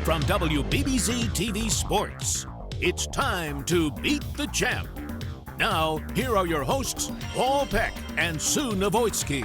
From WBBZ-TV Sports, it's time to beat the champ. Now, here are your hosts, Paul Peck and Sue Novoitsky.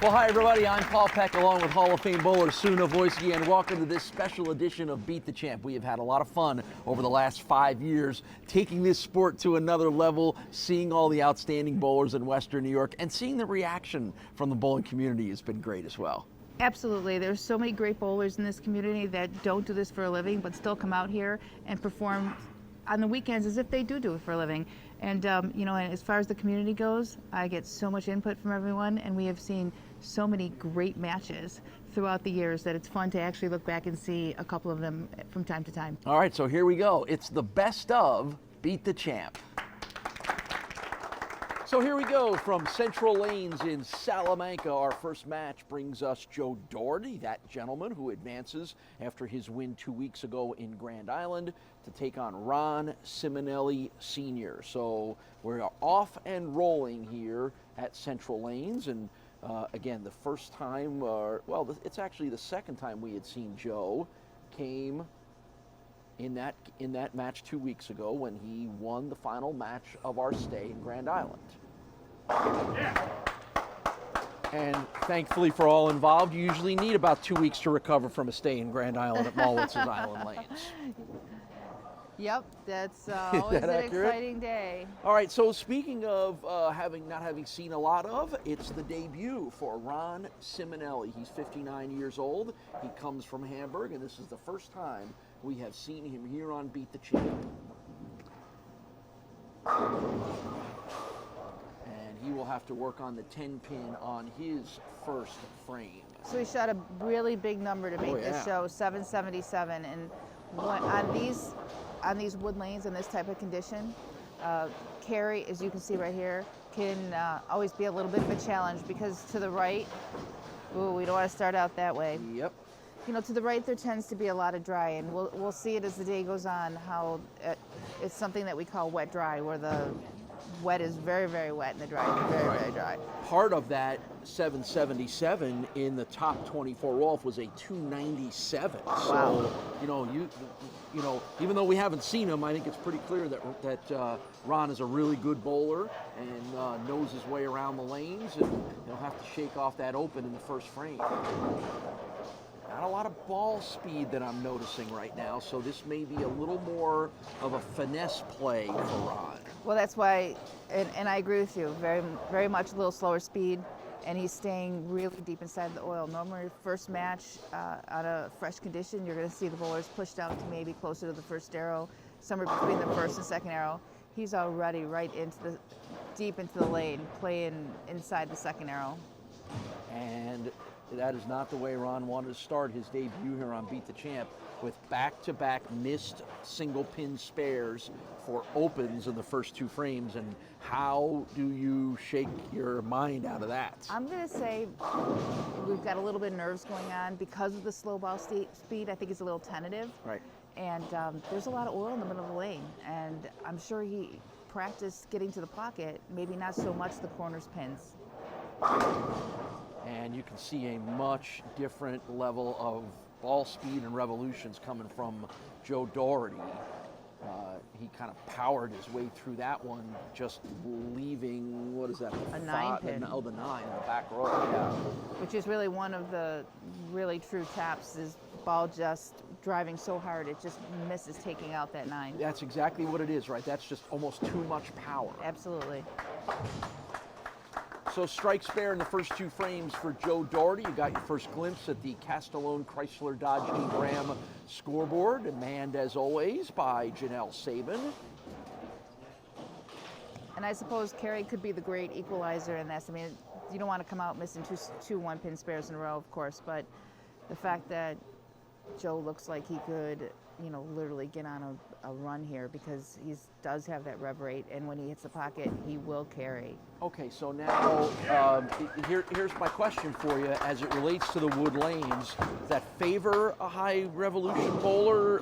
Well, hi, everybody. I'm Paul Peck, along with Hall of Fame bowler Sue Novoitsky, and welcome to this special edition of Beat the Champ. We have had a lot of fun over the last 5 years, taking this sport to another level, seeing all the outstanding bowlers in Western New York, and seeing the reaction from the bowling community has been great as well. Absolutely. There's so many great bowlers in this community that don't do this for a living, but still come out here and perform on the weekends as if they do it for a living. And, and as far as the community goes, I get so much input from everyone, and we have seen so many great matches throughout the years that it's fun to actually look back and see a couple of them from time to time. All right, so here we go. It's the best of Beat the Champ. So here we go from Central Lanes in Salamanca. Our first match brings us Joe Doherty, that gentleman who advances after his win 2 weeks ago in Grand Island, to take on Ron Ciminelli Sr. So we're off and rolling here at Central Lanes, and again, the first time, it's actually the second time we had seen Joe, came in that match 2 weeks ago when he won the final match of our stay in Grand Island. Yeah. And thankfully for all involved, you usually need about 2 weeks to recover from a stay in Grand Island at Malwitz's Island Lanes. Yep, that's always an exciting day. All right, so speaking of not having seen a lot of, it's the debut for Ron Simonelli. He's 59 years old. He comes from Hamburg, and this is the first time we have seen him here on Beat the Champ. And he will have to work on the 10-pin on his first frame. So he shot a really big number to make this show, 777, and on these wood lanes in this type of condition, carry, as you can see right here, can always be a little bit of a challenge, because to the right, we don't want to start out that way. Yep. To the right there tends to be a lot of dry, and we'll see it as the day goes on, how it's something that we call wet dry, where the wet is very, very wet and the dry is very, very dry. Part of that 777 in the top 24 off was a 297. Wow. So, even though we haven't seen him, I think it's pretty clear that Ron is a really good bowler and knows his way around the lanes, and he'll have to shake off that open in the first frame. Not a lot of ball speed that I'm noticing right now, so this may be a little more of a finesse play for Ron. Well, that's why, and I agree with you, very, very much a little slower speed, and he's staying really deep inside the oil. Normally, first match on a fresh condition, you're going to see the bowlers push down to maybe closer to the first arrow, somewhere between the first and second arrow. He's already right deep into the lane, playing inside the second arrow. And that is not the way Ron wanted to start his debut here on Beat the Champ, with back-to-back missed single-pin spares for opens in the first two frames. And how do you shake your mind out of that? I'm going to say we've got a little bit of nerves going on because of the slow ball speed. I think it's a little tentative. Right. And there's a lot of oil in the middle of the lane. And I'm sure he practiced getting to the pocket, maybe not so much the corners pins. And you can see a much different level of ball speed and revolutions coming from Joe Doherty. He kind of powered his way through that one, just leaving, what is that? A 9-pin. The 9 in the back row. Yeah. Which is really one of the really true taps, is ball just driving so hard it just misses taking out that 9. That's exactly what it is, right? That's just almost too much power. Absolutely. So strike spare in the first two frames for Joe Doherty. You got your first glimpse at the Castellone Chrysler Dodge Jeep Ram scoreboard, and manned as always by Janelle Sabin. And I suppose Carey could be the great equalizer in this. I mean, you don't want to come out missing two one-pin spares in a row, of course, but the fact that Joe looks like he could, literally get on a run here, because he does have that rev rate, and when he hits the pocket, he will carry. Okay, so now here's my question for you as it relates to the wood lanes. Does that favor a high revolution bowler?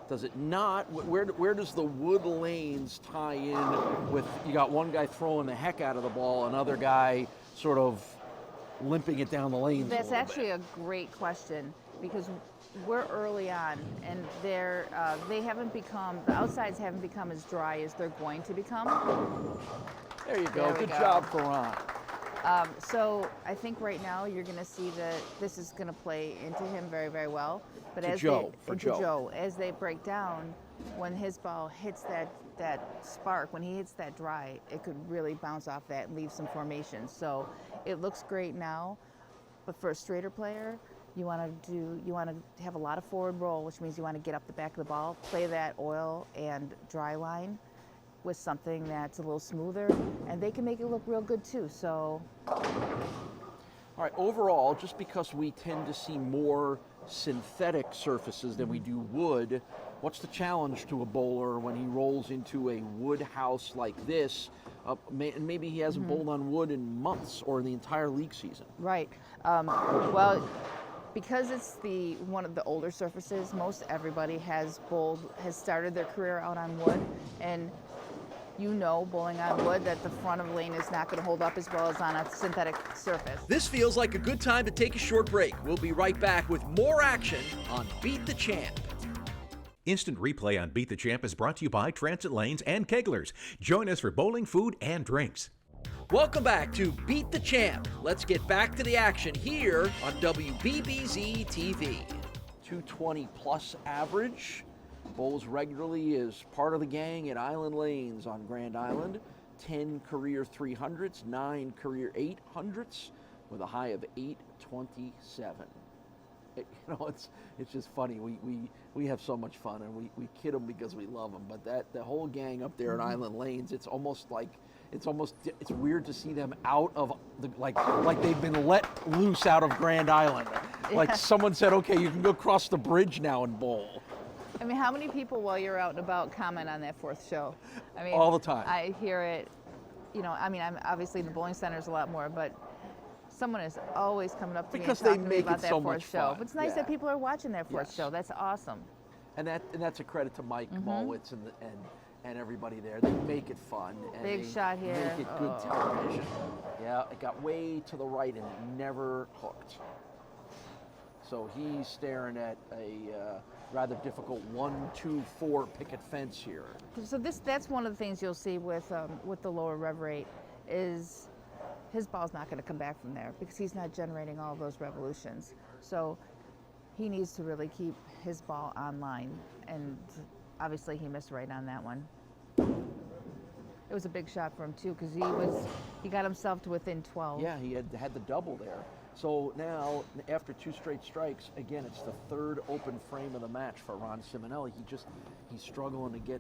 Does it not? Where does the wood lanes tie in with, you got one guy throwing the heck out of the ball, another guy sort of limping it down the lanes? That's actually a great question, because we're early on, and they haven't become, the outsides haven't become as dry as they're going to become. There you go. There we Good go. job for Ron. So I think right now you're going to see that this is going to play into him very, very well. But To as Joe, they, for into Joe. Joe, as they break down, when his ball hits that spark, when he hits that dry, it could really bounce off that and leave some formation. So it looks great now, but for a straighter player, you want to have a lot of forward roll, which means you want to get up the back of the ball, play that oil and dry line with something that's a little smoother, and they can make it look real good too. So, All right, overall, just because we tend to see more synthetic surfaces than we do wood, what's the challenge to a bowler when he rolls into a wood house like this? And maybe he hasn't bowled on wood in months or the entire league season. right. Well, because it's one of the older surfaces, most everybody has started their career out on wood, and bowling on wood, that the front of the lane is not going to hold up as well as on a synthetic surface. This feels like a good time to take a short break. We'll be right back with more action on Beat the Champ. Instant replay on Beat the Champ is brought to you by Transit Lanes and Keglers. Join us for bowling, food, and drinks. Welcome back to Beat the Champ. Let's get back to the action here on WBBZ-TV. 220 plus average. Bowls regularly as part of the gang at Island Lanes on Grand Island. 10 career 300s, 9 career 800s with a high of 827. It's just funny. We have so much fun, and we kid them because we love them. But the whole gang up there at Island Lanes, it's weird to see them out of like they've been let loose out of Grand Island. Like someone said, okay, you can go cross the bridge now and bowl. I mean, how many people while you're out and about comment on that fourth show? I mean, all the time. I hear it. I'm obviously in the bowling centers a lot more, but someone is always coming up to Because me they and talking to me make about it that so fourth much show. fun. It's nice that people are watching that fourth Yes. show. That's awesome. And that's a credit to Mike Molwitz and everybody there. They make it fun. And Big they shot here. Make it good television. Yeah, it got way to the right and it never hooked. So he's staring at a rather difficult 1-2-4 picket fence here. So that's one of the things you'll see with the lower rev rate is his ball's not going to come back from there because he's not generating all of those revolutions. So he needs to really keep his ball online, and obviously he missed right on that one. It was a big shot for him too because he got himself to within 12. Yeah, he had the double there. So now, after 2 straight strikes, again, it's the third open frame of the match for Ron Ciminelli. He's struggling to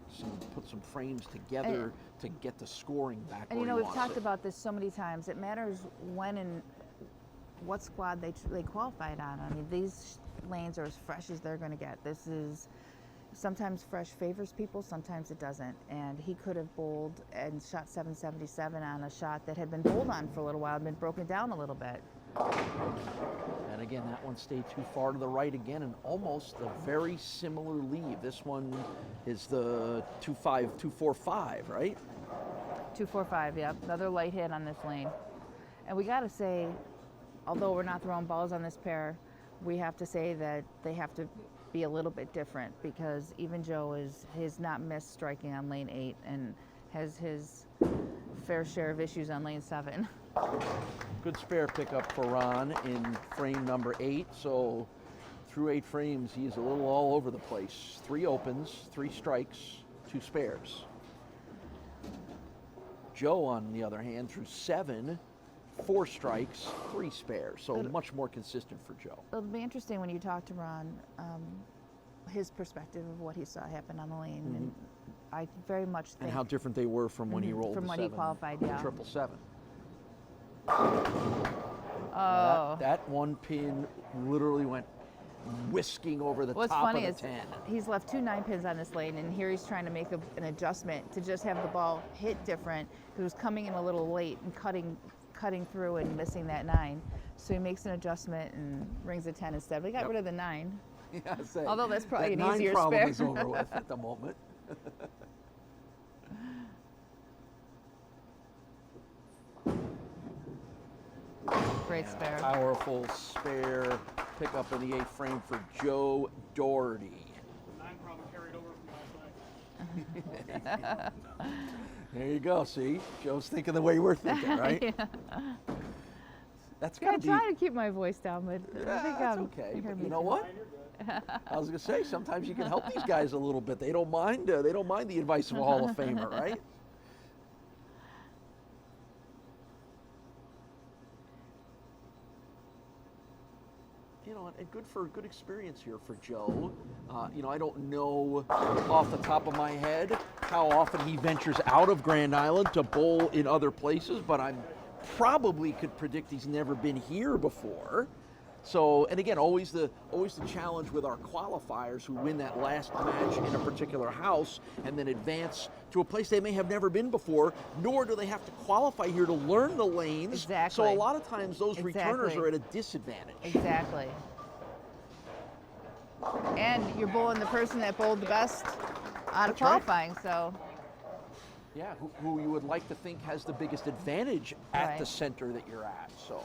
put some frames together to get the scoring back. And where he we've wants talked it. about this so many times. It matters when and what squad they qualified on. I mean, these lanes are as fresh as they're going to get. This is sometimes fresh favors people, sometimes it doesn't. And he could have bowled and shot 777 on a shot that had been bowled on for a little while and been broken down a little bit. And again, that one stayed too far to the right again, and almost a very similar lead. This one is the 245, right? 245, yeah. Another light hit on this lane. And we got to say, although we're not throwing balls on this pair, we have to say that they have to be a little bit different because even Joe has not missed striking on lane 8 and has his fair share of issues on lane 7. Good spare pickup for Ron in frame number 8. So through 8 frames, he's a little all over the place. 3 opens, 3 strikes, 2 spares. Joe, on the other hand, through 7, 4 strikes, 3 spares. So much more consistent for Joe. It'll be interesting when you talk to Ron, his perspective of what he saw happen on the lane. And I very much think... And how different they were from when he rolled from the when 7, he qualified, yeah. 777. Oh. That one pin literally went whisking over the What's top funny of is the 10. he's left 2 9-pins on this lane, and here he's trying to make an adjustment to just have the ball hit different. He was coming in a little late and cutting through and missing that 9. So he makes an adjustment and rings a 10 instead. We got rid of the 9. Yeah, I say, Although that's probably that an 9 easier problem spare. is over with at the moment. Great spare. Powerful spare pickup in the 8th frame for Joe Doherty. 9 probably carried over from last night. There you go. See, Joe's thinking the way we're thinking, right? Yeah. That's Yeah, gotta be. trying to keep my voice down, but I think That's I'm okay. I heard But me you know too. what? I was gonna say sometimes you can help these guys a little bit. They don't mind. They don't mind the advice of a Hall of Famer, right? You know, and good experience here for Joe. You know, I don't know off the top of my head how often he ventures out of Grand Island to bowl in other places, but I'm probably could predict he's never been here before. So, and again, always the challenge with our qualifiers who win that last match in a particular house and then advance to a place they may have never been before, nor do they have to qualify here to learn the lanes. Exactly. So a lot of times those returners Exactly. are at a disadvantage. Exactly. And you're bowling the person that bowled the best out of That's right. qualifying, so Yeah, who you would like to think has the biggest advantage at Right. the center that you're at. So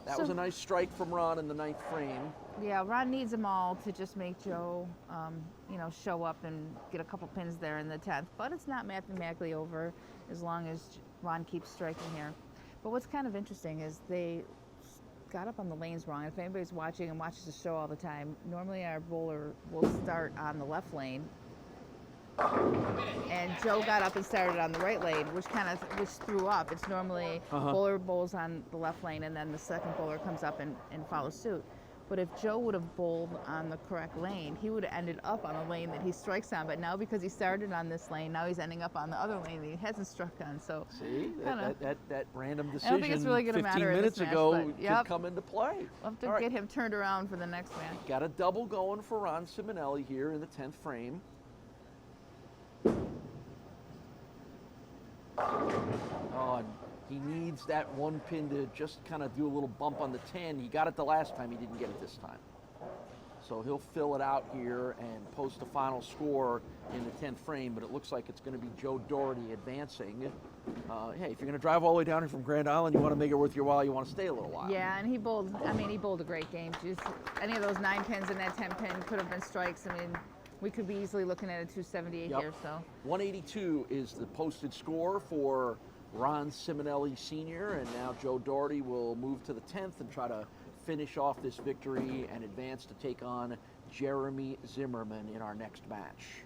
that So- was a nice strike from Ron in the 9th frame. yeah, Ron needs them all to just make Joe, you know, show up and get a couple pins there in the 10th. But it's not mathematically over as long as Ron keeps striking here. But what's kind of interesting is they got up on the lanes wrong. If anybody's watching and watches the show all the time, normally our bowler will start on the left lane. And Joe got up and started on the right lane, which threw up. It's normally bowler bowls on the left lane and then the second bowler comes up and follows suit. But if Joe would have bowled on the correct lane, he would have ended up on a lane that he strikes on. But now because he started on this lane, now he's ending up on the other lane that he hasn't struck on. So See, that random I decision don't think it's really gonna 15 matter in minutes this match, ago but, could yep. come into play. we'll have to All right. get him turned around for the next match. Got a double going for Ron Ciminelli here in the 10th frame. Oh, and he needs that one pin to just kind of do a little bump on the 10. He got it the last time, he didn't get it this time. So he'll fill it out here and post a final score in the 10th frame, but it looks like it's going to be Joe Doherty advancing. Hey, if you're going to drive all the way down here from Grand Island, you want to make it worth your while, you want to stay a little while. Yeah, and he bowled a great game. Just any of those 9 pins and that 10 pin could have been strikes. I mean, we could be easily looking at a 278 Yep. here. So 182 is the posted score for Ron Siminelli Sr., and now Joe Doherty will move to the 10th and try to finish off this victory and advance to take on Jeremy Zimmerman in our next match.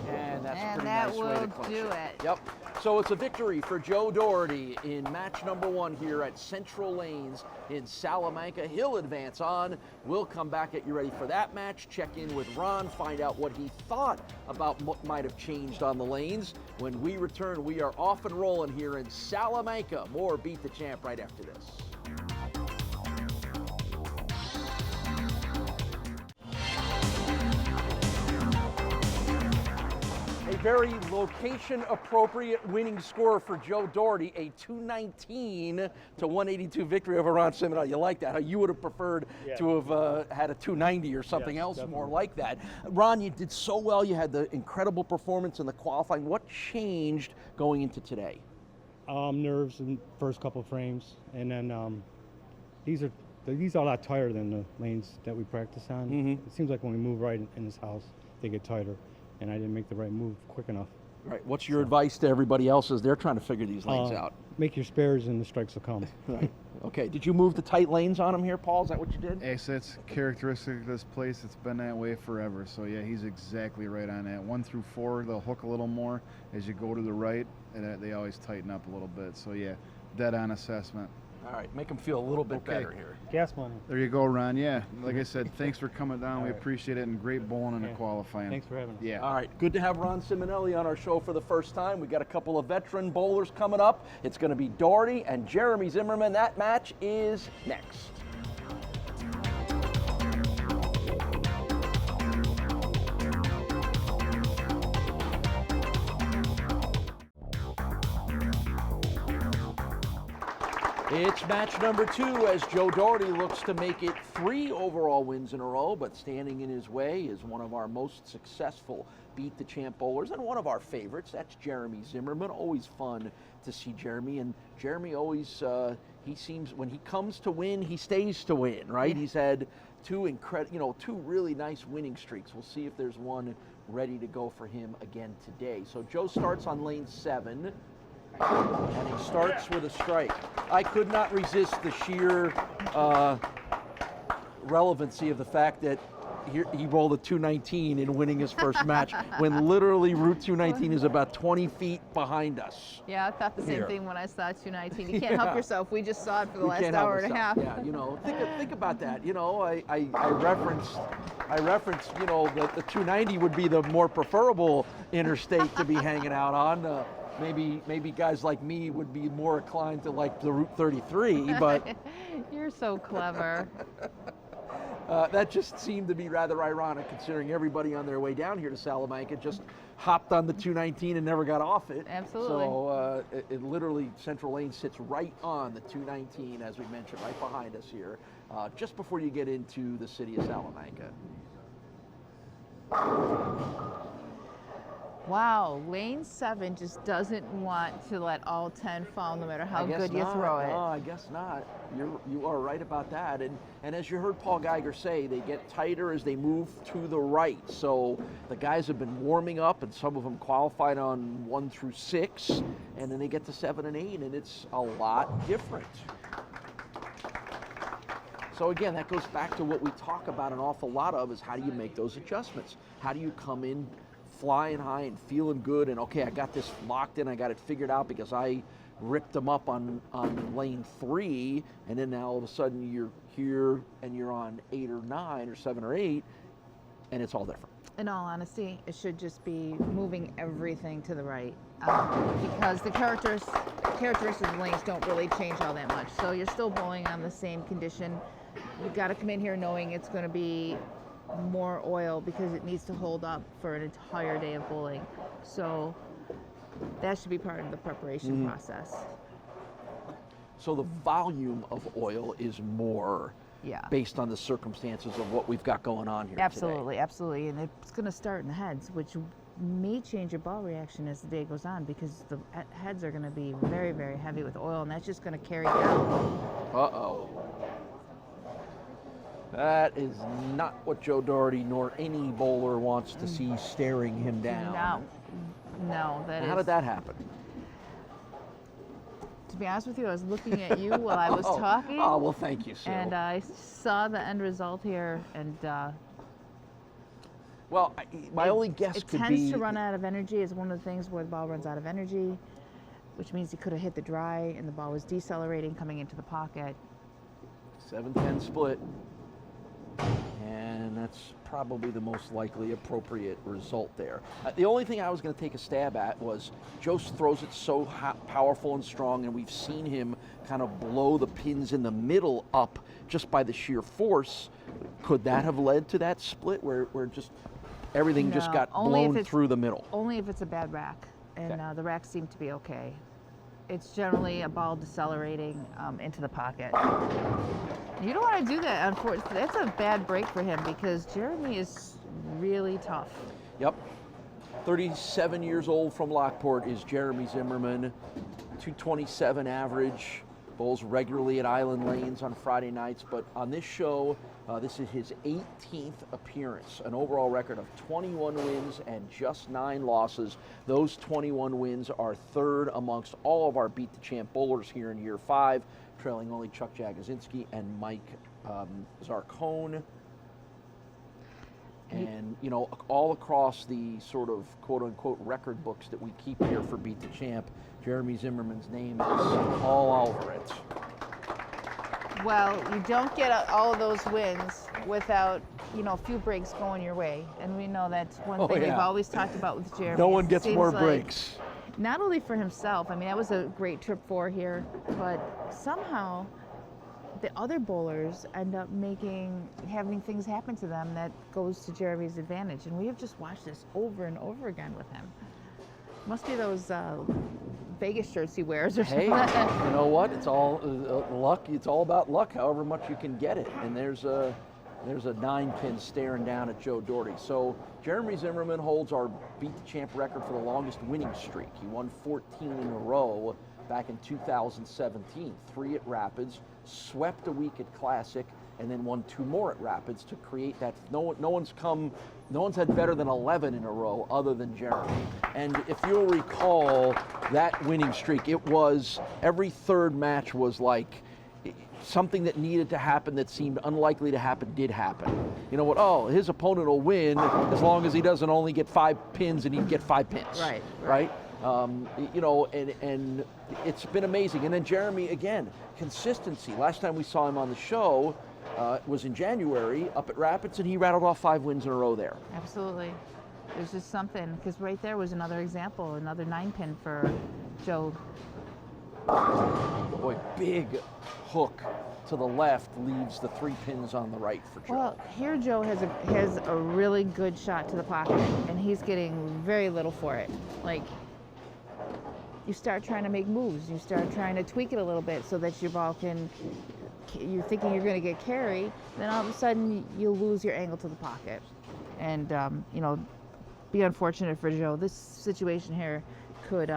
And that's a And pretty that nice way to will clinch do it. Yep. So it's a victory for Joe Doherty in match number 1 here at Central Lanes in Salamanca. He'll advance on. We'll come back, get you ready for that match, check in with Ron, find out what he thought about what might have changed on the lanes. When we return, we are off and rolling here in Salamanca. More Beat the Champ right after this. A very location-appropriate winning score for Joe Doherty, a 219 to 182 victory over Ron Ciminelli. You like that? How you would have preferred to have had a 290 or something else more like that. Ron, you did so well. You had the incredible performance in the qualifying. What changed going into today? Nerves in first couple frames, and then these are a lot tighter than the lanes that we practice on. Mm-hmm. It seems like when we move right in this house, they get tighter, and I didn't make the right move quick enough. Right. What's your advice to everybody else as they're trying to figure these lanes out? Make your spares and the strikes will come. Right. Okay. Did you move the tight lanes on him here, Paul? Is that what you did? Yes, that's characteristic of this place. It's been that way forever. So yeah, he's exactly right on that. 1 through 4, they'll hook a little more as you go to the right, and they always tighten up a little bit. So yeah, dead on assessment. All right. Make him feel a little bit better here. Gas money. There you go, Ron. Yeah, like I said, thanks for coming down. All We right. appreciate it, and great bowling in the Yeah. qualifying. Thanks for having us. Yeah. All right, good to have Ron Ciminelli on our show for the first time. We got a couple of veteran bowlers coming up. It's going to be Doherty and Jeremy Zimmerman. That match is next. It's match number 2 as Joe Doherty looks to make it 3 overall wins in a row, but standing in his way is one of our most successful Beat the Champ bowlers and one of our favorites. That's Jeremy Zimmerman. Always fun to see Jeremy, and Jeremy always, he seems, when he comes to win, he stays to win, right? He's had two really nice winning streaks. We'll see if there's one ready to go for him again today. So Joe starts on lane 7. And he starts with a strike. I could not resist the sheer relevancy of the fact that he rolled a 219 in winning his first match when literally Route 219 is about 20 feet behind us. Yeah, I thought the same thing when I saw 219. You can't help yourself. We just saw it for the last hour and a half. Yeah, think about that. I referenced, that the 290 would be the more preferable interstate to be hanging out on. Maybe guys like me would be more inclined to like the Route 33, but you're so clever. That just seemed to be rather ironic, considering everybody on their way down here to Salamanca just hopped on the 219 and never got off it. Absolutely. So it literally, Central Lane sits right on the 219, as we mentioned, right behind us here, just before you get into the city of Salamanca. Wow, lane 7 just doesn't want to let all 10 fall, no matter how good you throw it. No, I guess not. You are right about that. And as you heard Paul Geiger say, they get tighter as they move to the right. So the guys have been warming up, and some of them qualified on 1 through 6, and then they get to 7 and 8, and it's a lot different. So again, that goes back to what we talk about an awful lot of, is how do you make those adjustments? How do you come in flying high and feeling good, and okay, I got this locked in, I got it figured out because I ripped them up on lane 3, and then now all of a sudden you're here and you're on 8 or 9 or 7 or 8, and it's all different. In all honesty, it should just be moving everything to the right, because the characteristics of the lanes don't really change all that much. So you're still bowling on the same condition. You've got to come in here knowing it's going to be more oil because it needs to hold up for an entire day of bowling. So that should be part of the preparation process. So the volume of oil is more based on the circumstances of what we've got going on here Absolutely, today. Absolutely. And it's going to start in the heads, which may change your ball reaction as the day goes on, because the heads are going to be very, very heavy with oil, and that's just going to carry down. Uh-oh. That is not what Joe Doherty nor any bowler wants to see staring him down. No. How did that happen? To be honest with you, I was looking at you while I was talking. Oh, well, thank you, Sue. And I saw the end result here, and well, my only guess could be... It tends to run out of energy. It's one of the things where the ball runs out of energy, which means he could have hit the dry, and the ball was decelerating coming into the pocket. 7-10 split. And that's probably the most likely appropriate result there. The only thing I was going to take a stab at was Joe throws it so powerful and strong, and we've seen him kind of blow the pins in the middle up just by the sheer force. Could that have led to that split where just everything just got blown through the middle? Only if it's a bad rack, and the racks seem to be okay. It's generally a ball decelerating into the pocket. You don't want to do that, unfortunately. That's a bad break for him because Jeremy is really tough. Yep. 37 years old from Lockport is Jeremy Zimmerman. 227 average. Bowls regularly at Island Lanes on Friday nights, but on this show, this is his 18th appearance, an overall record of 21 wins and just 9 losses. Those 21 wins are third amongst all of our Beat the Champ bowlers here in year 5, trailing only Chuck Jagosinski and Mike Zarcone. And, all across the sort of quote-unquote record books that we keep here for Beat the Champ, Jeremy Zimmerman's name is all over it. Well, you don't get all of those wins without, a few breaks going your way. And we know that's one thing we've always talked about with Jeremy. No one gets more breaks. Not only for himself, that was a great trip for here, but somehow the other bowlers end up having things happen to them that goes to Jeremy's advantage. And we have just watched this over and over again with him. Must be those Vegas shirts he wears or Hey, something. you know what? It's all luck. It's all about luck, however much you can get it. And there's a 9-pin staring down at Joe Doherty. So Jeremy Zimmerman holds our Beat the Champ record for the longest winning streak. He won 14 in a row back in 2017. 3 at Rapids, swept a week at Classic, and then won 2 more at Rapids to create that. No one's had better than 11 in a row other than Jeremy. And if you'll recall that winning streak, it was every third match was like something that needed to happen that seemed unlikely to happen did happen. You know what? Oh, his opponent will win as long as he doesn't only get 5 pins and he can get 5 pins. Right. You know, and it's been amazing. And then Jeremy, again, consistency. Last time we saw him on the show was in January up at Rapids, and he rattled off 5 wins in a row there. Absolutely. There's just something, because right there was another example, another 9-pin for Joe. Boy, big hook to the left leaves the 3 pins on the right for Joe. Well, here Joe has a really good shot to the pocket, and he's getting very little for it. Like, you start trying to make moves, you start trying to tweak it a little bit so that your ball can, you're thinking you're going to get carry, then all of a sudden you'll lose your angle to the pocket. And, you know, be unfortunate for Joe. This situation here could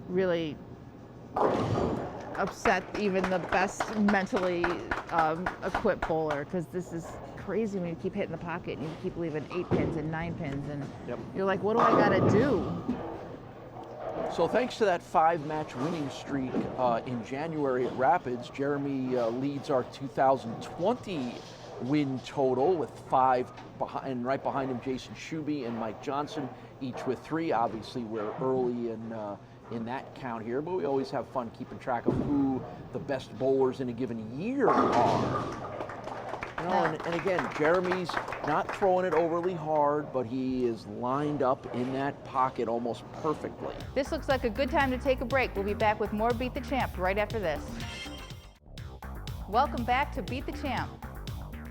really upset even the best mentally equipped bowler, because this is crazy when you keep hitting the pocket and you keep leaving 8 pins and 9 pins, and you're like, what do I got to do? So thanks to that 5-match winning streak in January at Rapids, Jeremy leads our 2020 win total with 5 and right behind him Jason Shuby and Mike Johnson, each with 3. Obviously we're early in that count here, but we always have fun keeping track of who the best bowlers in a given year are. You know, and again, Jeremy's not throwing it overly hard, but he is lined up in that pocket almost perfectly. This looks like a good time to take a break. We'll be back with more Beat the Champ right after this. Welcome back to Beat the Champ.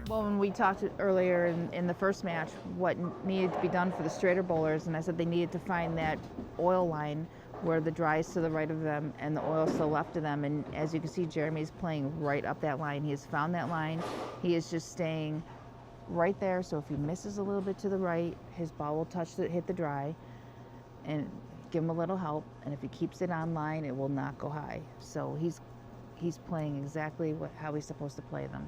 Well, when we talked earlier in the first match, what needed to be done for the straighter bowlers, and I said they needed to find that oil line where the dry is to the right of them and the oil is to the left of them. And as you can see, Jeremy's playing right up that line. He has found that line. He is just staying right there. So if he misses a little bit to the right, his ball will hit the dry, and give him a little help. And if he keeps it on line, it will not go high. So he's playing exactly how he's supposed to play them.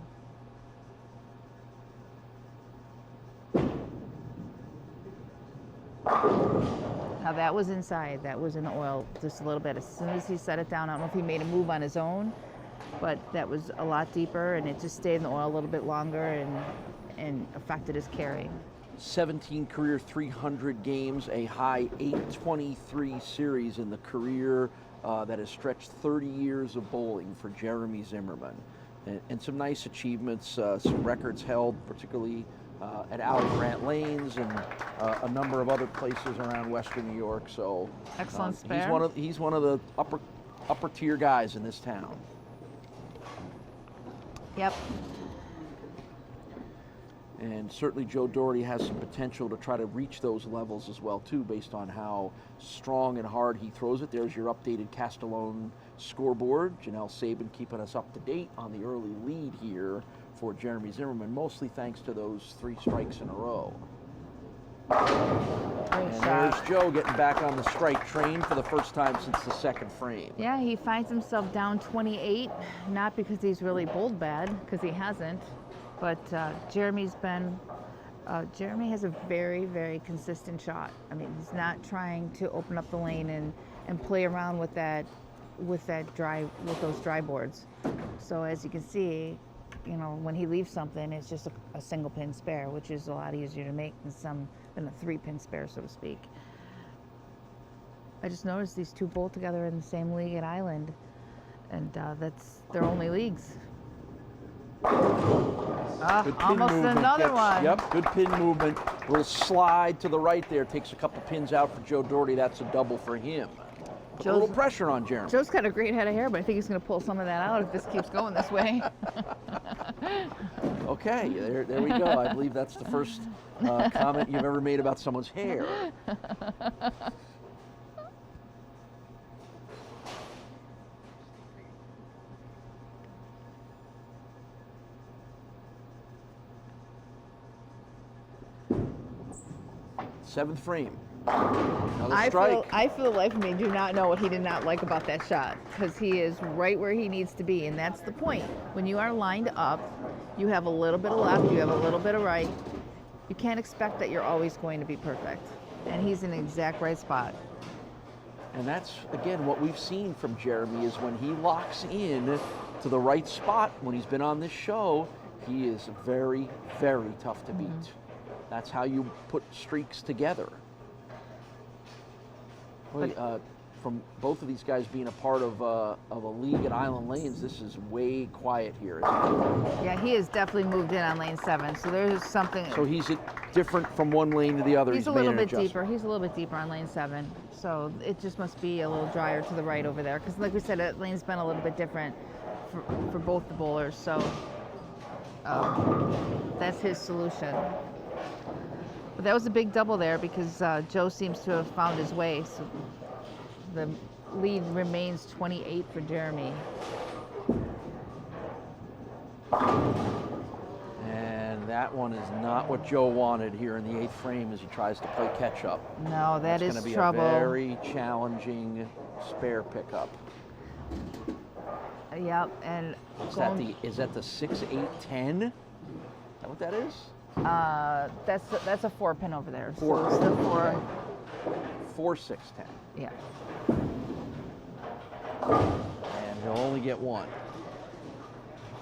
Now that was inside, that was in the oil just a little bit. As soon as he set it down, I don't know if he made a move on his own, but that was a lot deeper, and it just stayed in the oil a little bit longer and affected his carry. 17 career 300 games, a high 823 series in the career that has stretched 30 years of bowling for Jeremy Zimmerman. And some nice achievements, some records held, particularly at Allen Grant Lanes and a number of other places around Western New York. So excellent spare. He's one of the upper tier guys in this town. Yep. And certainly Joe Doherty has some potential to try to reach those levels as well too, based on how strong and hard he throws it. There's your updated Castellone scoreboard. Janelle Sabin keeping us up to date on the early lead here for Jeremy Zimmerman, mostly thanks to those 3 strikes in a row. And there's Joe getting back on the strike train for the first time since the 2nd frame. Yeah, he finds himself down 28, not because he's really bowled bad, because he hasn't, but Jeremy has a very, very consistent shot. I mean, he's not trying to open up the lane and play around with those dry boards. So as you can see, you know, when he leaves something, it's just a single pin spare, which is a lot easier to make than a 3-pin spare, so to speak. I just noticed these 2 bowl together in the same league at Island, and that's their only leagues. Almost another one. Yep, good pin movement. Little slide to the right there, takes a couple pins out for Joe Doherty. That's a double for him. A little pressure on Jeremy. Joe's got a great head of hair, but I think he's going to pull some of that out if this keeps going this way. Okay, there we go. I believe that's the first comment you've ever made about someone's hair. 7th frame. Another strike. I feel the life of me do not know what he did not like about that shot, because he is right where he needs to be, and that's the point. When you are lined up, you have a little bit of left, you have a little bit of right. You can't expect that you're always going to be perfect, and he's in the exact right spot. And that's, again, what we've seen from Jeremy is when he locks in to the right spot, when he's been on this show, he is very, very tough to beat. That's how you put streaks together. Boy, from both of these guys being a part of a league at Island Lanes, this is way quiet here. Yeah, he has definitely moved in on lane 7, so there's something. So he's different from one lane to the other. He's a little bit deeper. He's a little bit deeper on lane 7, so it just must be a little drier to the right over there. Because, like we said, that lane's been a little bit different for both the bowlers. So that's his solution. But that was a big double there because Joe seems to have found his way. So the lead remains 28 for Jeremy. And that one is not what Joe wanted here in the 8th frame as he tries to play catch up. No, that is going to be trouble. a very challenging spare pickup. Yep, and is that the 6-8-10? Is that what that is? That's a 4-pin over there. Four. So it's the 4-6-10. Yeah. And he'll only get one.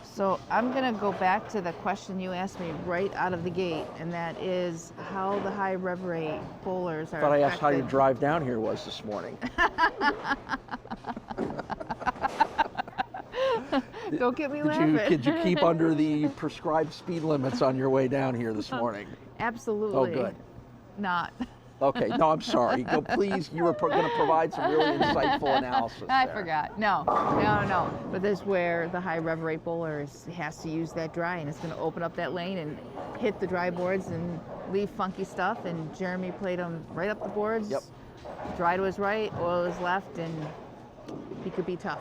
So I'm going to go back to the question you asked me right out of the gate, and that is how the high rev rate bowlers are I thought I asked how your affected. drive down here was this morning. Don't get me laughing. Did you keep under the prescribed speed limits on your way down here this morning? Absolutely. Oh, good. Not. Okay, no, I'm sorry. Go, please, you were going to provide some really insightful analysis I there. forgot. No. But this is where the high rev rate bowler has to use that dry, and it's going to open up that lane and hit the dry boards and leave funky stuff. And Jeremy played him right up the boards. Yep. Dry to his right, oil to his left, and he could be tough.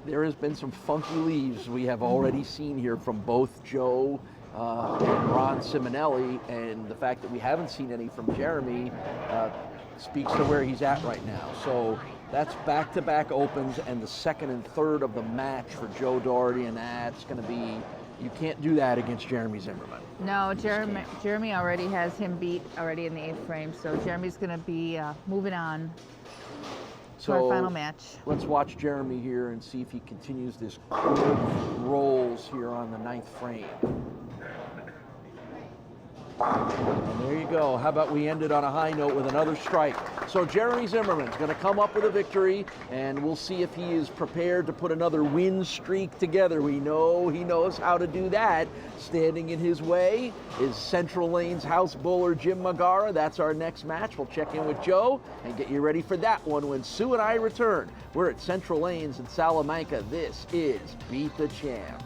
There has been some funky leaves we have already seen here from both Joe and Ron Ciminelli, and the fact that we haven't seen any from Jeremy speaks to where he's at right now. So that's back-to-back opens and the 2nd and 3rd of the match for Joe Doherty, and that's going to be, you can't do that against Jeremy Zimmerman. No, Jeremy already has him beat already in the 8th frame, so Jeremy's going to be moving on to our final match. Let's watch Jeremy here and see if he continues this good rolls here on the 9th frame. And there you go. How about we end it on a high note with another strike? So Jeremy Zimmerman's going to come up with a victory, and we'll see if he is prepared to put another win streak together. We know he knows how to do that. Standing in his way is Central Lane's house bowler Jim Magara. That's our next match. We'll check in with Joe and get you ready for that one when Sue and I return. We're at Central Lanes in Salamanca. This is Beat the Champ.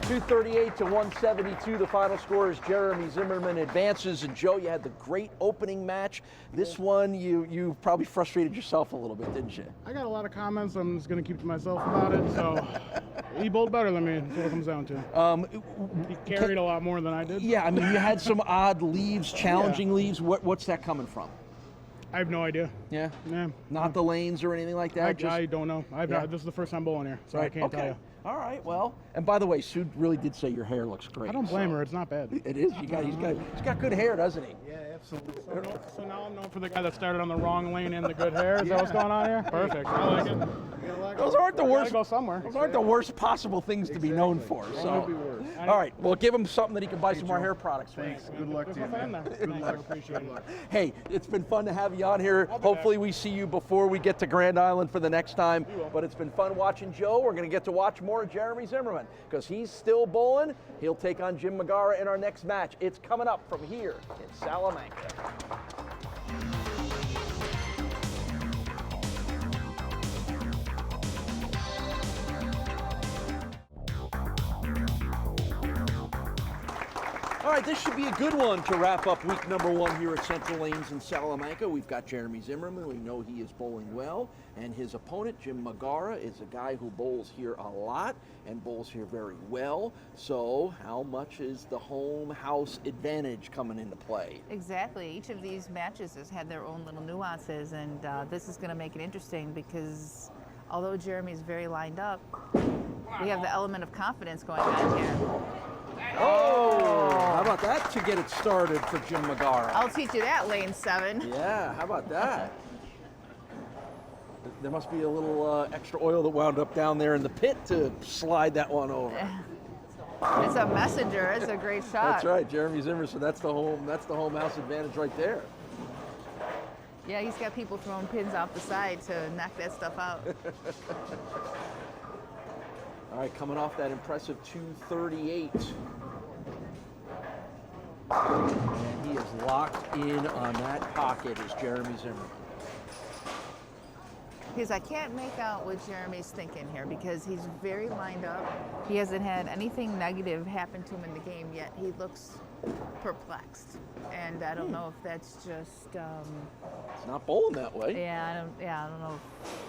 238 to 172. The final score is Jeremy Zimmerman advances. And Joe, you had the great opening match. This one, you probably frustrated yourself a little bit, didn't you? I got a lot of comments. I'm just going to keep to myself about it. So he bowled better than me. That's what it comes down to. He carried a lot more than I did. Yeah, I mean, you had some odd leaves, challenging leaves. What's that coming from? I have no idea. Yeah? Yeah. Not the lanes or anything like that? I don't know. This is the first time bowling here, so I can't tell you. All right, well, and by the way, Sue really did say your hair looks great. I don't blame her. It's not bad. It is. He's got good hair, doesn't he? Yeah, absolutely. So now I'm known for the guy that started on the wrong lane in the good hair. Is that what's going on here? Perfect. I like it. Those aren't the worst. Go somewhere. Those aren't the worst possible things to be known for. So, all right, well, give him something that he can buy some more hair products. Thanks. Good luck to you, man. Good luck. Appreciate it. Hey, it's been fun to have you on here. Hopefully, we see you before we get to Grand Island for the next time. But it's been fun watching Joe. We're going to get to watch more of Jeremy Zimmerman because he's still bowling. He'll take on Jim Magara in our next match. It's coming up from here in Salamanca. All right, this should be a good one to wrap up week number 1 here at Central Lanes in Salamanca. We've got Jeremy Zimmerman. We know he is bowling well. And his opponent, Jim Magara, is a guy who bowls here a lot and bowls here very well. So how much is the home house advantage coming into play? Exactly. Each of these matches has had their own little nuances, and this is going to make it interesting because although Jeremy's very lined up, we have the element of confidence going on here. Oh, how about that to get it started for Jim Magara? I'll teach you that, lane 7. Yeah, how about that? There must be a little extra oil that wound up down there in the pit to slide that one over. It's a messenger. It's a great shot. That's right, Jeremy Zimmer. So that's the home house advantage right there. Yeah, he's got people throwing pins off the side to knock that stuff out. All right, coming off that impressive 238. And he is locked in on that pocket as Jeremy Zimmerman. Because I can't make out what Jeremy's thinking here because he's very lined up. He hasn't had anything negative happen to him in the game yet. He looks perplexed. And I don't know if that's just... It's not bowling that way. Yeah, I don't know.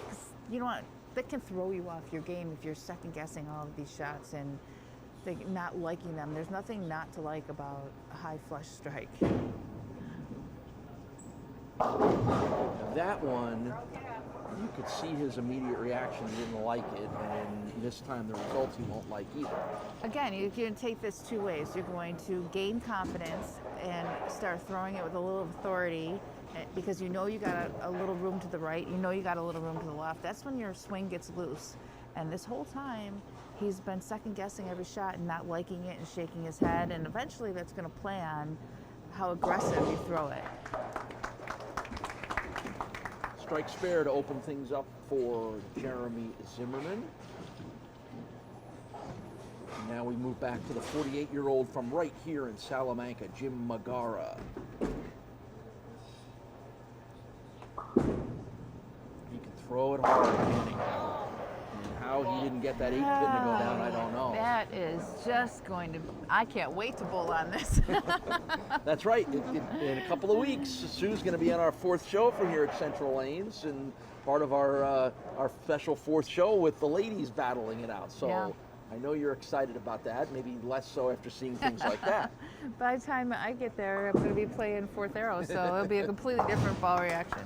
'Cause you know what? That can throw you off your game if you're second guessing all of these shots and not liking them. There's nothing not to like about a high flush strike. That one, you could see his immediate reaction. He didn't like it, and this time the results he won't like either. Again, you can take this two ways. You're going to gain confidence and start throwing it with a little authority because you know you got a little room to the right, you know you got a little room to the left. That's when your swing gets loose. And this whole time, he's been second guessing every shot and not liking it and shaking his head, and eventually that's going to play on how aggressive you throw it. Strike spare to open things up for Jeremy Zimmerman. Now we move back to the 48-year-old from right here in Salamanca, Jim Magara. He can throw it hard, can he? And how he didn't get that 8 pin to go down, I don't know. That is just going to... I can't wait to bowl on this. That's right. In a couple of weeks, Sue's going to be on our 4th show from here at Central Lanes, and part of our special 4th show with the ladies battling it out. So yeah. I know you're excited about that, maybe less so after seeing things like that. By the time I get there, I'm going to be playing 4th arrow, so it'll be a completely different ball reaction.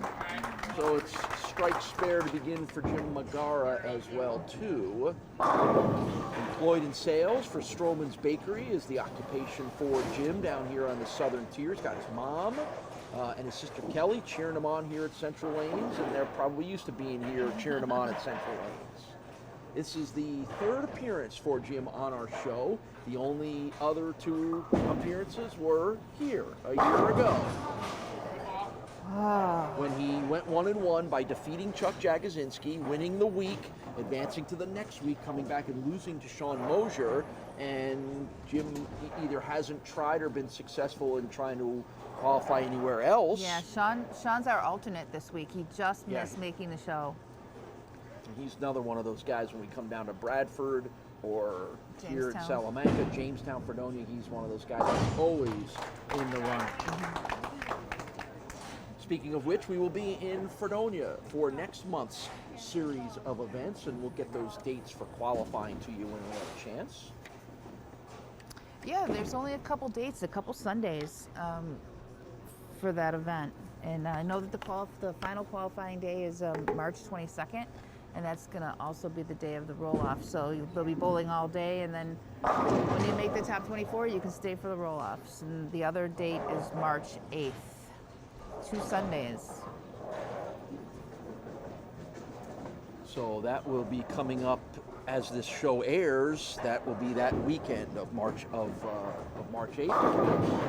So it's strike spare to begin for Jim Magara as well, too. Employed in sales for Stroman's Bakery is the occupation for Jim down here on the southern tier. He's got his mom and his sister Kelly cheering him on here at Central Lanes, and they're probably used to being here cheering him on at Central Lanes. This is the 3rd appearance for Jim on our show. The only other 2 appearances were here a year ago. When he went 1-1 by defeating Chuck Jagosinski, winning the week, advancing to the next week, coming back and losing to Sean Mosier, and Jim either hasn't tried or been successful in trying to qualify anywhere else. Yeah, Sean's our alternate this week. He just missed making the show. And he's another one of those guys when we come down to Bradford or here in Jamestown. Salamanca, Jamestown, Fredonia, he's one of those guys that's always in the run. Speaking of which, we will be in Fredonia for next month's series of events, and we'll get those dates for qualifying to you when we have a chance. Yeah, there's only a couple dates, a couple Sundays for that event. And I know that the final qualifying day is March 22nd, and that's going to also be the day of the roll-off. So they'll be bowling all day, and then when you make the top 24, you can stay for the roll-offs. And the other date is March 8th. 2 Sundays. So that will be coming up as this show airs. That will be that weekend of March 8th.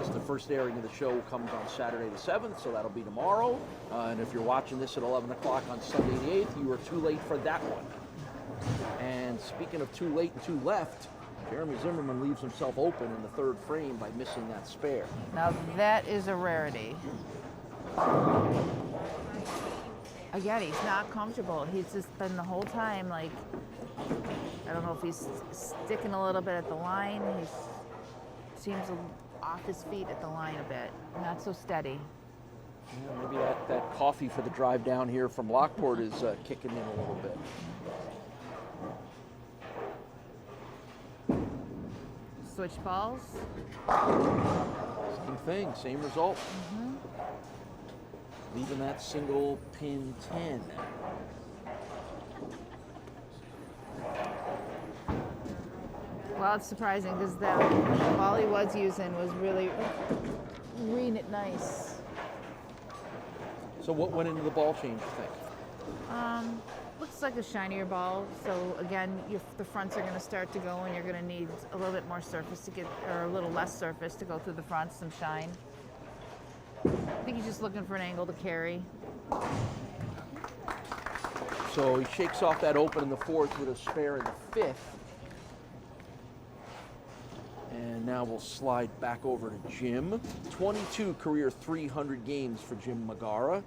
As the first airing of the show comes on Saturday the 7th, so that'll be tomorrow. And if you're watching this at 11 o'clock on Sunday the 8th, you are too late for that one. And speaking of too late and too left, Jeremy Zimmerman leaves himself open in the 3rd frame by missing that spare. Now that is a rarity. Again, he's not comfortable. He's just been the whole time like, I don't know if he's sticking a little bit at the line. He seems off his feet at the line a bit, not so steady. Yeah, maybe that coffee for the drive down here from Lockport is kicking in a little bit. Switch balls. Same thing, same result. Leaving that single pin 10. Well, it's surprising because the ball he was using was really reading it nice. So what went into the ball change, you think? Looks like a shinier ball. So again, the fronts are going to start to go, and you're going to need a little bit more surface to get, or a little less surface to go through the fronts, some shine. I think he's just looking for an angle to carry. So he shakes off that open in the 4th with a spare in the 5th. And now we'll slide back over to Jim. 22 career 300 games for Jim Magara,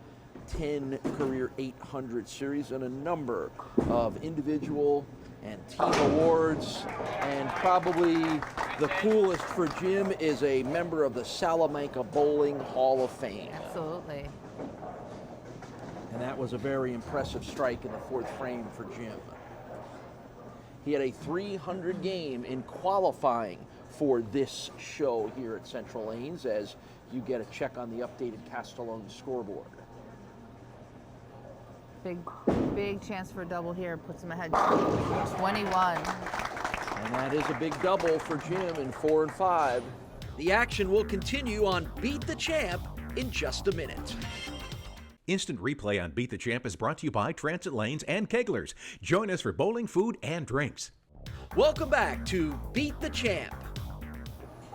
10 career 800 series, and a number of individual and team awards. And probably the coolest for Jim is a member of the Salamanca Bowling Hall of Fame. Absolutely. And that was a very impressive strike in the 4th frame for Jim. He had a 300 game in qualifying for this show here at Central Lanes, as you get a check on the updated Castellone scoreboard. Big chance for a double here. Puts him ahead 21. And that is a big double for Jim in 4 and 5. The action will continue on Beat the Champ in just a minute. Instant replay on Beat the Champ is brought to you by Transit Lanes and Keglers. Join us for bowling, food, and drinks. Welcome back to Beat the Champ.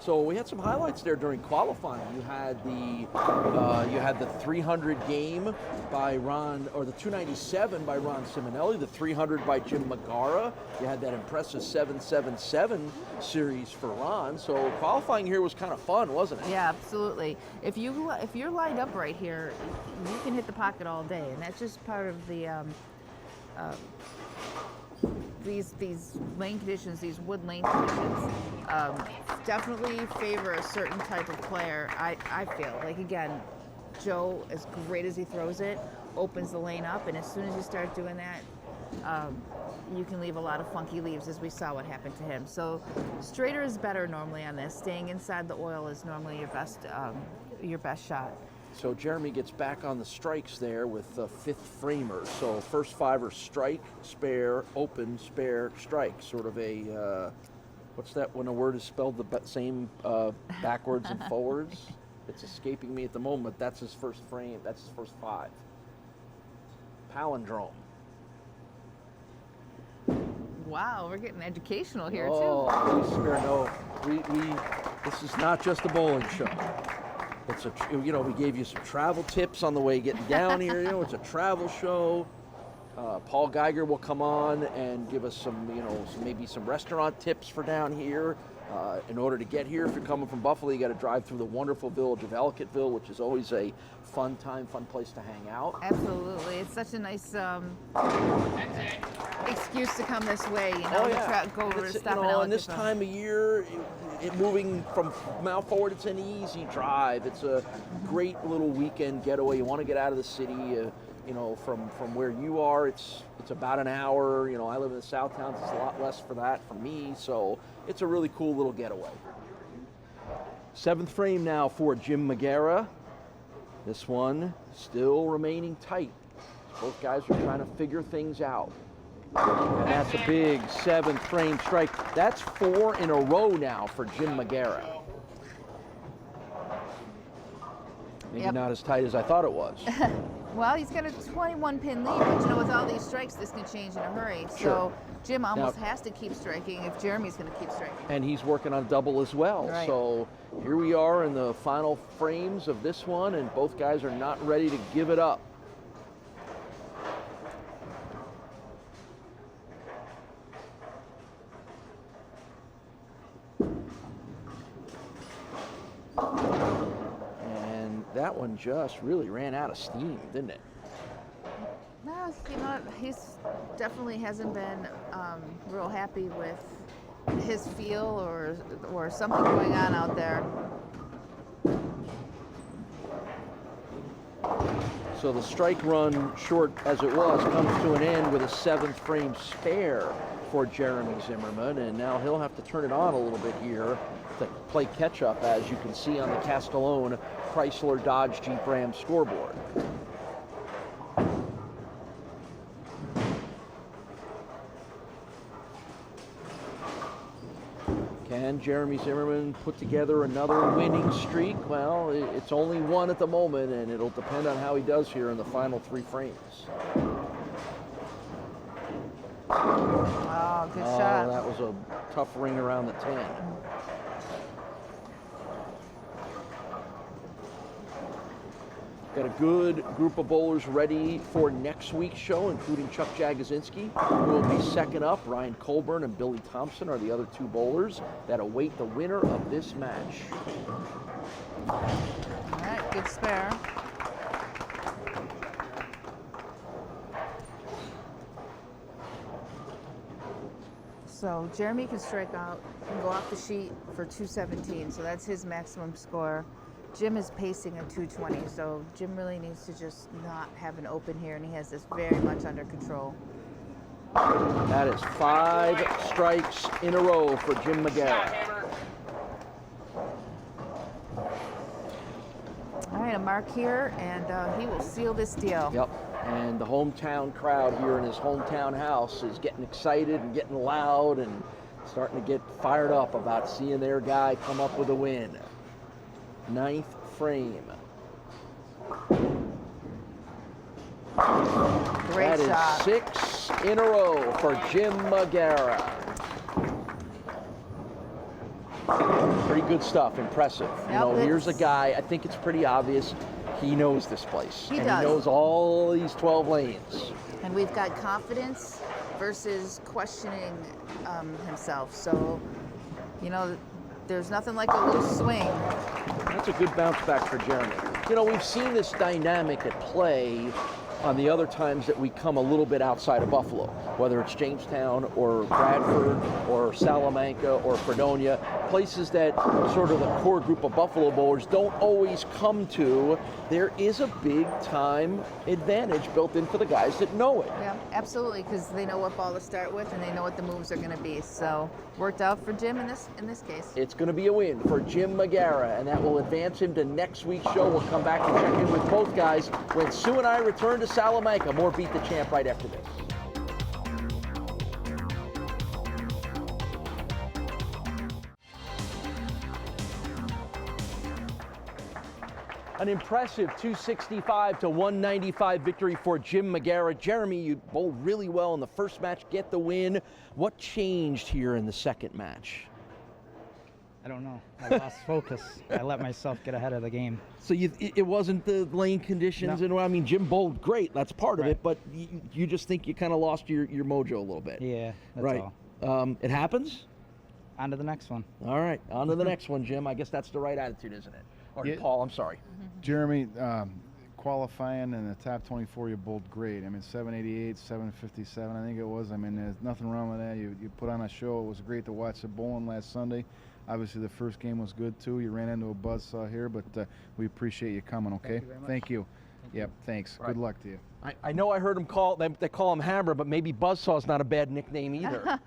So we had some highlights there during qualifying. You had the 300 game by Ron, or the 297 by Ron Ciminelli, the 300 by Jim Magara. You had that impressive 777 series for Ron. So qualifying here was kind of fun, wasn't it? Yeah, absolutely. If you're lined up right here, you can hit the pocket all day, and that's just part of the these lane conditions, these wood lane conditions, definitely favor a certain type of player. I feel like, again, Joe, as great as he throws it, opens the lane up, and as soon as you start doing that, you can leave a lot of funky leaves, as we saw what happened to him. So straighter is better normally on this. Staying inside the oil is normally your best shot. So Jeremy gets back on the strikes there with the 5th framer. So first 5 are strike, spare, open, spare, strike. Sort of a, what's that when a word is spelled the same backwards and forwards? It's escaping me at the moment. That's his first frame. That's his first 5. Palindrome. Wow, we're getting educational here too. Oh, spare no. This is not just a bowling show. It's we gave you some travel tips on the way getting down here. It's a travel show. Paul Geiger will come on and give us maybe some restaurant tips for down here. In order to get here, if you're coming from Buffalo, you got to drive through the wonderful village of Ellicottville, which is always a fun place to hang out. Absolutely, it's such a nice excuse to come this way. Go over to stop in Ellicottville. And this time of year, moving from Mount Forward, it's an easy drive. It's a great little weekend getaway. You want to get out of the city. From where you are, it's about an hour. I live in the South Towns. It's a lot less for that for me. So it's a really cool little getaway. 7th frame now for Jim Magara. This one still remaining tight. Both guys are trying to figure things out. And that's a big 7th frame strike. That's 4 in a row now for Jim Magara. Maybe not as tight as I thought it was. Well, he's got a 21-pin lead, but with all these strikes, this can change in a hurry. Sure. So Jim almost has to keep striking if Jeremy's going to keep striking. And he's working on double as well. Right. So here we are in the final frames of this one, and both guys are not ready to give it up. That one just really ran out of steam, didn't it? No, he's definitely hasn't been real happy with his feel or something going on out there. So the strike run, short as it was, comes to an end with a 7th frame spare for Jeremy Zimmerman, and now he'll have to turn it on a little bit here to play catch-up, as you can see on the Castellone Chrysler Dodge Jeep Ram scoreboard. Can Jeremy Zimmerman put together another winning streak? Well, it's only one at the moment, and it'll depend on how he does here in the final 3 frames. Oh, good shot. That was a tough ring around the 10. Got a good group of bowlers ready for next week's show, including Chuck Jagosinski, who will be second up. Ryan Colburn and Billy Thompson are the other 2 bowlers that await the winner of this match. All right, good spare. So Jeremy can strike out and go off the sheet for 217, so that's his maximum score. Jim is pacing at 220, so Jim really needs to just not have an open here, and he has this very much under control. That is 5 strikes in a row for Jim Magara. All right, a mark here, and he will seal this deal. Yep, and the hometown crowd here in his hometown house is getting excited and getting loud and starting to get fired up about seeing their guy come up with a win. 9th frame. Great shot. That is 6 in a row for Jim Magara. Pretty good stuff, impressive. You know, here's a guy, I think it's pretty obvious, he knows this place. He does. He knows all these 12 lanes. And we've got confidence versus questioning himself. So, you know, there's nothing like a loose swing. That's a good bounce back for Jeremy. You know, we've seen this dynamic at play on the other times that we come a little bit outside of Buffalo, whether it's Jamestown or Bradford or Salamanca or Fredonia, places that sort of the core group of Buffalo bowlers don't always come to. There is a big time advantage built in for the guys that know it. Yeah, absolutely, because they know what ball to start with and they know what the moves are going to be. So worked out for Jim in this case. It's going to be a win for Jim Magara, and that will advance him to next week's show. We'll come back and check in with both guys when Sue and I return to Salamanca. More Beat the Champ right after this. An impressive 265 to 195 victory for Jim Magara. Jeremy, you bowled really well in the first match, get the win. What changed here in the second match? I don't know. I lost focus. I let myself get ahead of the game. So it wasn't the lane conditions, No. and I mean, Jim bowled great. That's part of Right. it, but you just think you kind of lost your mojo a little bit. Yeah, that's right. all. It happens. On to the next one. All right, on to the next one, Jim. I guess that's the right attitude, isn't it? Or Yeah. Paul, I'm sorry. Jeremy, qualifying in the top 24, you bowled great. I mean, 788, 757, I think it was. I mean, there's nothing wrong with that. You put on a show. It was great to watch the bowling last Sunday. Obviously, the first game was good, too. You ran into a buzzsaw here, but we appreciate you coming, okay? Thank you very much. Thank you. Yep, thanks. Right. Good luck to you. I know I heard him they call him Hammer, but maybe Buzzsaw's not a bad nickname either.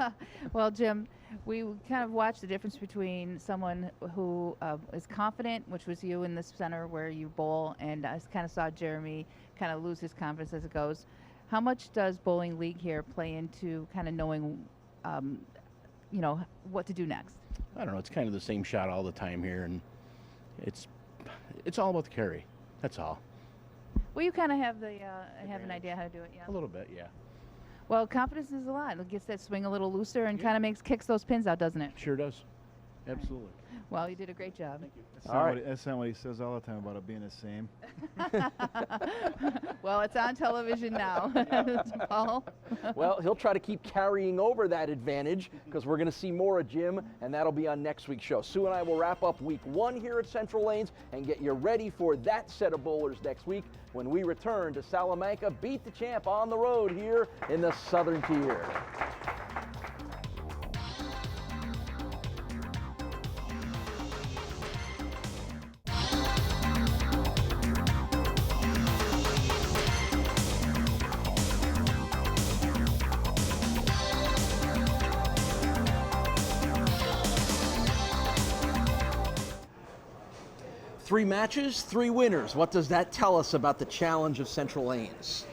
Well, Jim, we kind of watched the difference between someone who is confident, which was you in the center where you bowl, and I kind of saw Jeremy kind of lose his confidence as it goes. How much does Bowling League here play into kind of knowing, you know, what to do next? I don't know. It's kind of the same shot all the time here, and it's all about the carry. That's all. Well, you kind of have an idea how to do it, yeah. A little bit, yeah. Well, confidence is a lot. It gets that swing a little looser and kind of kicks those pins out, doesn't it? Sure does. Absolutely. Well, you did a great job. Thank you. That's not what he says all the time about it being the same. Well, it's on television now, Paul. Well, he'll try to keep carrying over that advantage because we're going to see more of Jim, and that'll be on next week's show. Sue and I will wrap up week 1 here at Central Lanes and get you ready for that set of bowlers next week when we return to Salamanca. Beat the Champ on the road here in the Southern Tier. 3 matches, 3 winners. What does that tell us about the challenge of Central Lanes?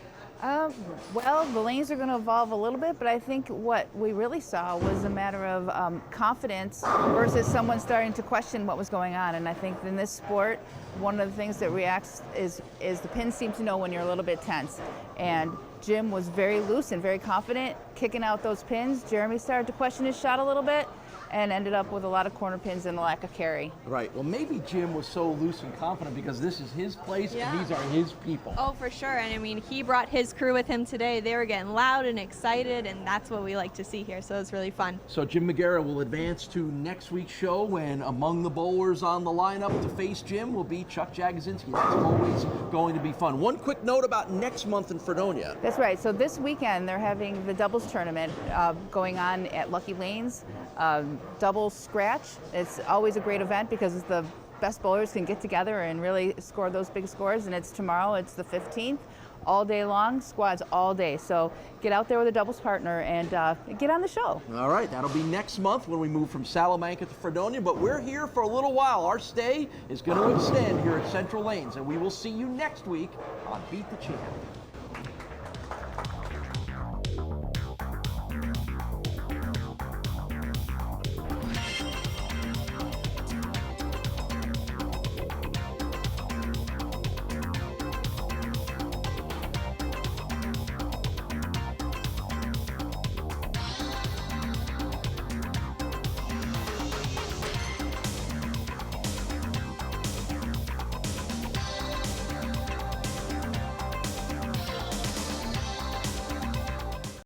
Well, the lanes are going to evolve a little bit, but I think what we really saw was a matter of confidence versus someone starting to question what was going on. And I think in this sport, one of the things that reacts is the pins seem to know when you're a little bit tense. And Jim was very loose and very confident kicking out those pins. Jeremy started to question his shot a little bit and ended up with a lot of corner pins and a lack of carry. Right. Well, maybe Jim was so loose and confident because this is his place and these are his people. Oh, for sure. And I mean, he brought his crew with him today. They were getting loud and excited, and that's what we like to see here. So it was really fun. So Jim Magara will advance to next week's show when among the bowlers on the lineup to face Jim will be Chuck Jagosinski. That's always going to be fun. One quick note about next month in Fredonia. That's right. So this weekend they're having the doubles tournament going on at Lucky Lanes. Double scratch. It's always a great event because the best bowlers can get together and really score those big scores. And it's tomorrow. It's the 15th. All day long, squads all day. So get out there with a doubles partner and get on the show. All right, that'll be next month when we move from Salamanca to Fredonia, but we're here for a little while. Our stay is going to extend here at Central Lanes, and we will see you next week on Beat the Champ.